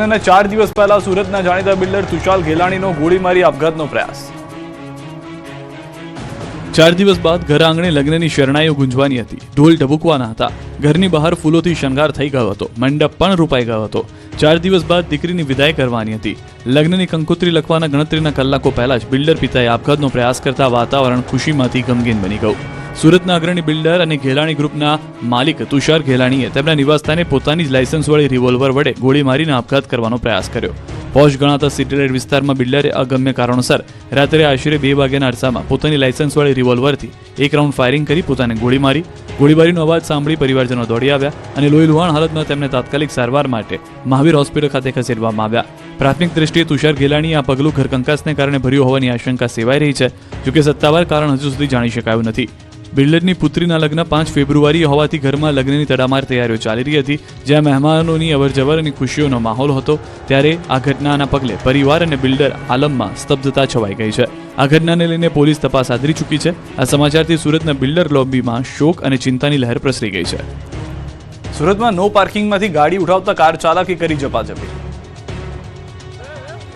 અને 4 દિવસ પહેલા સુરતના જાણીતા બિલ્ડર તુષાર ઘેલાણીનો ગોળી મારી આપઘાતનો પ્રયાસ। 4 દિવસ બાદ ઘર આંગણે લગ્નની શરણાઈઓ ગુંજવાની હતી, ઢોલ ઢબુકવાના હતા, ઘરની બહાર ફૂલોથી શણગાર થઈ ગયો હતો, મંડપ પણ રૂપાઈ ગયો હતો। 4 દિવસ બાદ દીકરીની વિદાય કરવાની હતી। લગ્નની કંકોત્રી લખવાના ગણતરીના કલાકો પહેલા જ બિલ્ડર પિતાએ આપઘાતનો પ્રયાસ કરતા વાતાવરણ ખુશીમાંથી ગમગીન બની ગયું। સુરતના અગ્રણી બિલ્ડર અને ઘેલાણી ગ્રુપના માલિક તુષાર ઘેલાણીએ તેમના નિવાસસ્થાને પોતાની જ લાયસન્સવાળી રિવોલ્વર વડે ગોળી મારીને આપઘાત કરવાનો પ્રયાસ કર્યો। પોશ ગણાતા સિટીલાઇટ વિસ્તારમાં બિલ્ડરે અગમ્ય કારણોસર રાત્રે આશરે 2 વાગ્યાના અરસામાં પોતાની લાયસન્સવાળી રિવોલ્વરથી 1 રાઉન્ડ ફાયરિંગ કરી પોતાને ગોળી મારી। ગોળીબારીનો અવાજ સાંભળી પરિવારજનો દોડી આવ્યા અને લોહીલુહાણ હાલતમાં તેમને તાત્કાલિક સારવાર માટે મહાવીર હોસ્પિટલ ખાતે ખસેડવામાં આવ્યા। પ્રાથમિક દ્રષ્ટિએ તુષાર ઘેલાણીએ આ પગલું ઘરકંકાસને કારણે ભર્યું હોવાની આશંકા સેવાઈ રહી છે, જોકે સત્તાવાર કારણ હજુ સુધી જાણી શકાયું નથી। બિલ્ડરની પુત્રીના લગ્ન 5 ફેબ્રુઆરીએ હોવાથી ઘરમાં લગ્નની તડામાર તૈયારીઓ ચાલી રહી હતી, જ્યાં મહેમાનોની અવરજવર અને ખુશીઓનો માહોલ હતો। ત્યારે આ ઘટનાના પગલે પરિવાર અને બિલ્ડર આલમમાં સ્તબ્ધતા છવાઈ ગઈ છે। આ ઘટનાને લઈને પોલીસ તપાસ આદરી ચૂકી છે। આ સમાચારથી સુરતના બિલ્ડર લોબીમાં શોક અને ચિંતાની લહેર પ્રસરી ગઈ છે। સુરતમાં નો પાર્કિંગમાંથી ગાડી ઉઠાવતા કાર ચાલકે કરી ઝપાઝપી।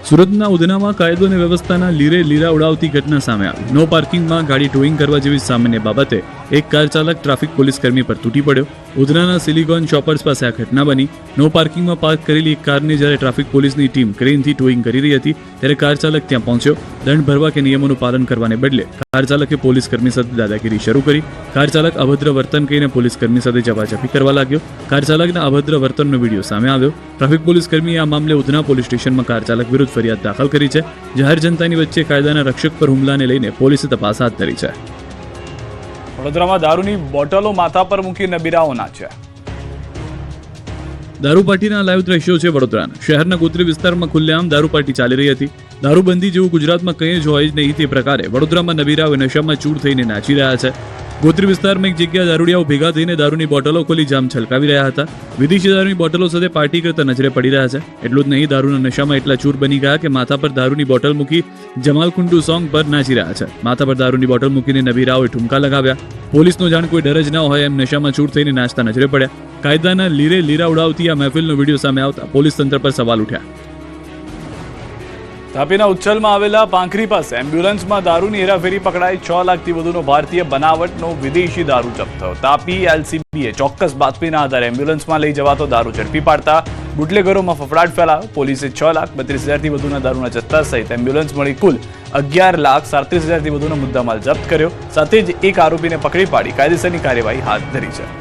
સુરતના ઉધનામાં કાયદો અને વ્યવસ્થાના લીરા ઉડાવતી ઘટના સામે આવી। નો પાર્કિંગમાં ગાડી ટોઈંગ કરવા જેવી સામાન્ય બાબતે એક કાર ચાલક ટ્રાફિક પોલીસ કર્મી પર તૂટી પડ્યો। ઉધનાના સિલિકોન ચોપર્સ પાસે આ ઘટના બની। નો પાર્કિંગમાં પાર્ક કરેલી એક કારને જ્યારે ટ્રાફિક પોલીસની ટીમ ક્રેનથી ટોઈંગ કરી રહી હતી, ત્યારે કાર ચાલક ત્યાં પહોંચ્યો। દંડ ભરવા કે નિયમોનું પાલન કરવાને બદલે કાર ચાલકે પોલીસ કર્મી સાથે દાદાગીરી શરૂ કરી। કાર ચાલક અભદ્ર વર્તન કહીને પોલીસ કર્મી સાથે ઝપાઝપી કરવા લાગ્યો। કાર ચાલકના અભદ્ર વર્તનનો વિડીયો સામે આવ્યો। ટ્રાફિક પોલીસ કર્મીએ આ મામલે ઉધના પોલીસ સ્ટેશનમાં કાર ચાલક વિરુદ્ધ ફરિયાદ દાખલ કરી છે। જાહેર જનતાની વચ્ચે કાયદાના રક્ષક પર હુમલાને લઈને પોલીસે તપાસ હાથ ધરી છે। વડોદરામાં દારૂની બોટલો માથા પર મૂકી નબીરાઓ નાચ્યા। દારૂપાર્ટીના લાઈવ દ્રશ્યો છે વડોદરાના। શહેરના ગોત્રી વિસ્તારમાં ખુલ્લેઆમ દારૂપાર્ટી ચાલી રહી હતી। દારૂબંધી જેવું ગુજરાતમાં કંઈ જ હોય જ નહીં તે પ્રકારે વડોદરામાં નબીરાઓ નશામાં ચૂર થઈને નાચી રહ્યા છે। ગોત્રી વિસ્તારમાં એક જગ્યા દારૂડિયાઓ ભેગા થઈને દારૂની બોટલો ખોલી જામ છલકાવી રહ્યા હતા। વિદેશી દારૂની બોટલો સાથે પાર્ટી કરતા નજરે પડી રહ્યા છે। એટલું જ નહીં, દારૂના નશામાં એટલા ચૂર બની ગયા કે માથા પર દારૂની બોટલ મૂકી જમાલ કુંડુ સોંગ પર નાચી રહ્યા છે। માથા પર દારૂની બોટલ મૂકીને નબીરાઓએ ઠુમકા લગાવ્યા। પોલીસનો જાણ કોઈ ડર જ ન હોય એમ નશામાં ચૂર થઈને નાચતા નજરે પડ્યા। કાયદાના લીરા ઉડાવતી આ મહેફિલનો વિડીયો સામે આવતા પોલીસ તંત્ર પર સવાલ ઉઠ્યા। તાપીના ઉચ્છલમાં આવેલા પાંખરી પાસે એમ્બ્યુલન્સમાં દારૂની હેરાફેરી પકડાઈ। 6 લાખથી વધુનો ભારતીય બનાવટનો વિદેશી દારૂ જપ્ત થયો। તાપી એલસીબીએ ચોક્કસ બાતમીના આધારે એમ્બ્યુલન્સમાં લઈ જવાતો દારૂ ઝડપી પાડતા બુટલેગરોમાં ફફડાટ ફેલાયો। પોલીસે 6,32,000થી વધુના દારૂના જથ્થા સહિત એમ્બ્યુલન્સ મળી કુલ 11,37,000થી વધુનો મુદ્દામાલ જપ્ત કર્યો। સાથે જ એક આરોપીને પકડી પાડી કાયદેસરની કાર્યવાહી હાથ ધરી છે।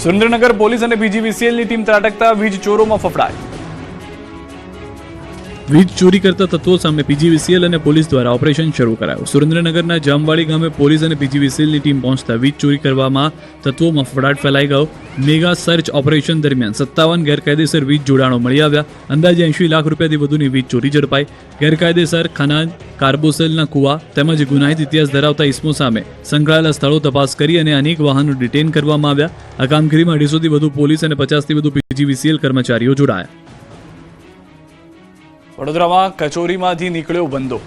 સુરેન્દ્રનગર પોલીસ અને પીજીવીસીએલની ટીમ ત્રાટકતા વીજ ચોરોમાં ફફડાટ। વીજ ચોરી કરતા તત્વો સામે પીજીવીસીએલ અને પોલીસ દ્વારા ઓપરેશન શરૂ કરાયું। સુરેન્દ્રનગરના જામવાડી ગામે પોલીસ અને પીજીવીસીએલની ટીમ પહોંચતા વીજ ચોરી કરવામાં તત્વોમાં ફફડાટ ફેલાઈ ગયો। મેગા સર્ચ ઓપરેશન દરમિયાન 57 ગેરકાયદેસર વીજ જોડાણો મળી આવ્યા। અંદાજે 80 લાખ રૂપિયાથી વધુની વીજ ચોરી ઝડપાઈ। ગેરકાયદેસર ખનાજ, કાર્બોસેલના કુવા તેમજ ગુનાહિત ઇતિહાસ ધરાવતા ઇસમો સામે સંકળાયેલા સ્થળો તપાસ કરી અને અનેક વાહનો ડિટેન કરવામાં આવ્યા। આ કામગીરીમાં 250થી વધુ પોલીસ અને 50થી વધુ પીજીવીસીએલ કર્મચારીઓ જોડાયા। વડોદરામાં કચોરીમાંથી નીકળ્યો વંદો।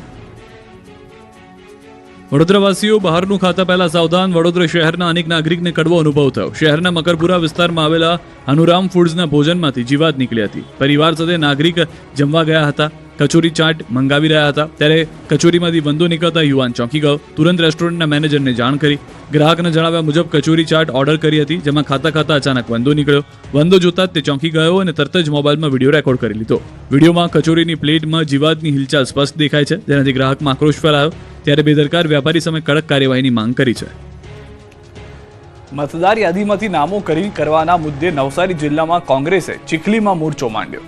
વડોદરાવાસીઓ બહારનું ખાતા પહેલા સાવધાન। વડોદરા શહેરના અનેક નાગરિકને કડવો અનુભવ થયો। શહેરના મકરપુરા વિસ્તારમાં આવેલા અનુરામ ફૂડ્સના ભોજનમાંથી જીવાત નીકળી હતી। પરિવાર સાથે નાગરિક જમવા ગયા હતા, કચોરી ચાટ મંગાવી રહ્યા હતા, ત્યારે કચોરીમાંથી વંદો નીકળતા યુવાન ચોંકી ગયો। તુરંત રેસ્ટોરન્ટના મેનેજરને જાણ કરી। ગ્રાહકના જણાવ્યા મુજબ કચોરી ચાટ ઓર્ડર કરી હતી, જેમાં ખાતા ખાતા અચાનક વંદો નીકળ્યો। વંદો જોતા જ તે ચોંકી ગયો અને તરત જ મોબાઈલમાં વિડીયો રેકોર્ડ કરી લીધો। વિડીયોમાં કચોરીની પ્લેટમાં જીવાતની હિલચાલ સ્પષ્ટ દેખાય છે, જેનાથી ગ્રાહકમાં આક્રોશ ફેલાયો। ત્યારે બેદરકાર વ્યાપારી સામે કડક કાર્યવાહીની માંગ કરી છે। મતદાર યાદીમાંથી નામો કરવાના મુદ્દે નવસારી જિલ્લામાં કોંગ્રેસે ચીખલીમાં મોરચો માંડ્યો।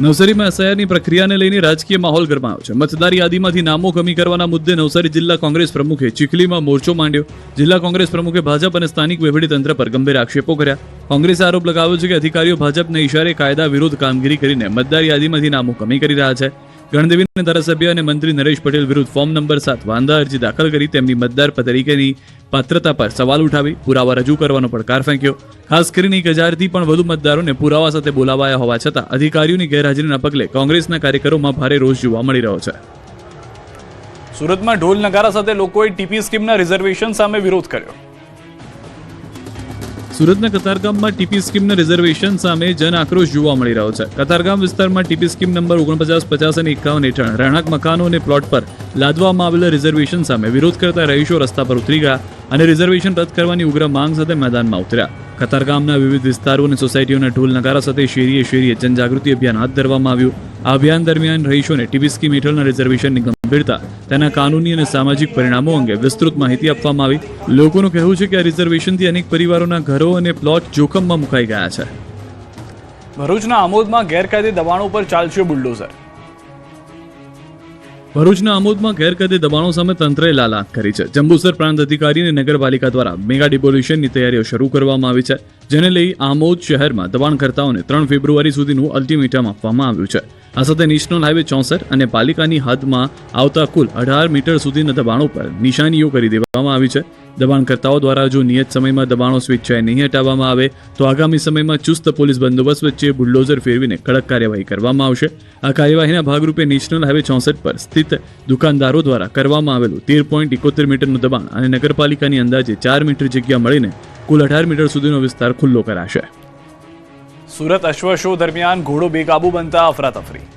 નવસારીમાં એસઆઈઆરની પ્રક્રિયાને લઈને રાજકીય માહોલ ગરમાયો છે। મતદાર યાદીમાંથી નામો કમી કરવાના મુદ્દે નવસારી જિલ્લા કોંગ્રેસ પ્રમુખે ચીખલીમાં મોરચો માંડ્યો। જિલ્લા કોંગ્રેસ પ્રમુખે ભાજપ અને સ્થાનિક વહીવટીતંત્ર પર ગંભીર આક્ષેપો કર્યા। કોંગ્રેસે આરોપ લગાવ્યો છે કે અધિકારીઓ ભાજપના ઇશારે કાયદા વિરુદ્ધ કામગીરી કરીને મતદાર યાદીમાંથી નામો કમી કરી રહ્યા છે। ગણદેવીના ધારાસભ્ય અને મંત્રી નરેશ પટેલ વિરુદ્ધ ફોર્મ નંબર 7 વાંધા અરજી દાખલ કરી તેમની મતદાર તરીકેની પાત્રતા પર સવાલ ઉઠાવી પુરાવા રજૂ કરવાનો પડકાર ફેંક્યો। ખાસ કરીને 1000થી પણ વધુ મતદારોને પુરાવા સાથે બોલાવાયા હોવા છતાં અધિકારીઓની ગેરહાજરીના પગલે કોંગ્રેસના કાર્યકરોમાં ભારે રોષ જોવા મળી રહ્યો છે। સુરતમાં ઢોલ નગારા સાથે લોકોએ ટીપી સ્કીમના રિઝર્વેશન સામે વિરોધ કર્યો. સુરતના કતારગામમાં ટીપી સ્કીમના રિઝર્વેશન સામે જન આક્રોશ જોવા મળી રહ્યો છે. કતારગામ વિસ્તારમાં ટીપી સ્કીમ નંબર 49, 50 અને 51 હેઠળ રહેણાંક મકાનો અને પ્લોટ પર લાદવામાં આવેલા રિઝર્વેશન સામે વિરોધ કરતા રહીશો રસ્તા પર ઉતરી ગયા અને રિઝર્વેશન રદ કરવાની ઉગ્ર માંગ સાથે મેદાનમાં ઉતર્યા. કતારગામના વિવિધ વિસ્તારો અને સોસાયટીઓના ઢોલ નગારા સાથે શેરીએ જનજાગૃતિ અભિયાન હાથ ધરવામાં આવ્યું. આ અભિયાન દરમિયાન રહીશોને ટીપી સ્કીમ હેઠળના રિઝર્વેશનની ગંભીરતા, તેના કાનૂની અને સામાજિક પરિણામો અંગે વિસ્તૃત માહિતી આપવામાં આવી. લોકોનું કહેવું છે કે આ રિઝર્વેશનથી અનેક પરિવારોના ઘરો અને પ્લોટ જોખમમાં મુકાઈ ગયા છે. ભરૂચના આમોદમાં ગેરકાયદે દબાણો પર ચાલશે બુલડોઝર. ભરૂચના આમોદમાં ગેરકાયદે દબાણો સામે તંત્રએ લાલાક કરી છે. જંબુસર પ્રાંત અધિકારી અને નગરપાલિકા દ્વારા મેગા ડિમોલિશનની તૈયારીઓ શરૂ કરવામાં આવી છે, જેને લઈ આમોદ શહેરમાં દબાણકર્તાઓને 3 ફેબ્રુઆરી સુધીનું અલ્ટિમેટમ આપવામાં આવ્યું છે. આ સાથે નેશનલ હાઈવે 64 અને પાલિકાની હદમાં આવતા કુલ 18 મીટર સુધીના દબાણો પર નિશાનીઓ કરી દેવામાં આવી છે. દબાણકર્તાઓ દ્વારા જો નિયત સમયમાં દબાણો સ્વેચ્છાએ નહીં હટાવવામાં આવે તો આગામી સમયમાં ચુસ્ત પોલીસ બંદોબસ્ત વચ્ચે બુલડોઝર ફેરવીને કડક કાર્યવાહી કરવામાં આવશે. આ કાર્યવાહીના ભાગરૂપે નેશનલ હાઈવે 64 પર સ્થિત દુકાનદારો દ્વારા કરવામાં આવેલું 13.71 મીટરનું દબાણ અને નગરપાલિકાની અંદાજે 4 મીટર જગ્યા મળીને કુલ 18 મીટર સુધીનો વિસ્તાર ખુલ્લો કરાશે. સુરત અશ્વ શો દરમિયાન ઘોડો બેકાબુ બનતા અફરાતફરી.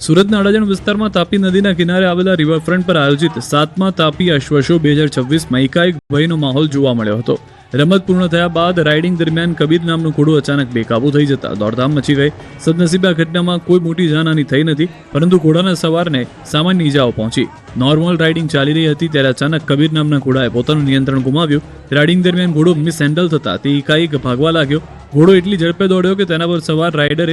સુરતના અડાજણ વિસ્તારમાં તાપી નદીના કિનારે આવેલા રિવરફ્રન્ટ પર આયોજિત 7મા તાપી અશ્વ શો 2026માં એકાએક ભયનો માહોલ જોવા મળ્યો હતો. રમત પૂર્ણ થયા બાદ રાઇડિંગ દરમિયાન કબીર નામનું ઘોડું અચાનક બેકાબુ થઈ જતા દોડધામ મચી ગઈ. સદનસીબે આ ઘટનામાં કોઈ મોટી જાનહાની થઈ નથી, પરંતુ ઘોડાના સવારને સામાન્ય ઈજાઓ પહોંચી. નોર્મલ રાઇડિંગ ચાલી રહી હતી ત્યારે અચાનક કબીર નામના ઘોડાએ પોતાનું નિયંત્રણ ગુમાવ્યું. રાઇડિંગ દરમિયાન ઘોડો મિસહેન્ડલ થતા તે એકાએક ભાગવા લાગ્યો. ઘોડો એટલી ઝડપે દોડ્યો કે તેના પર સવાર રાઇડરે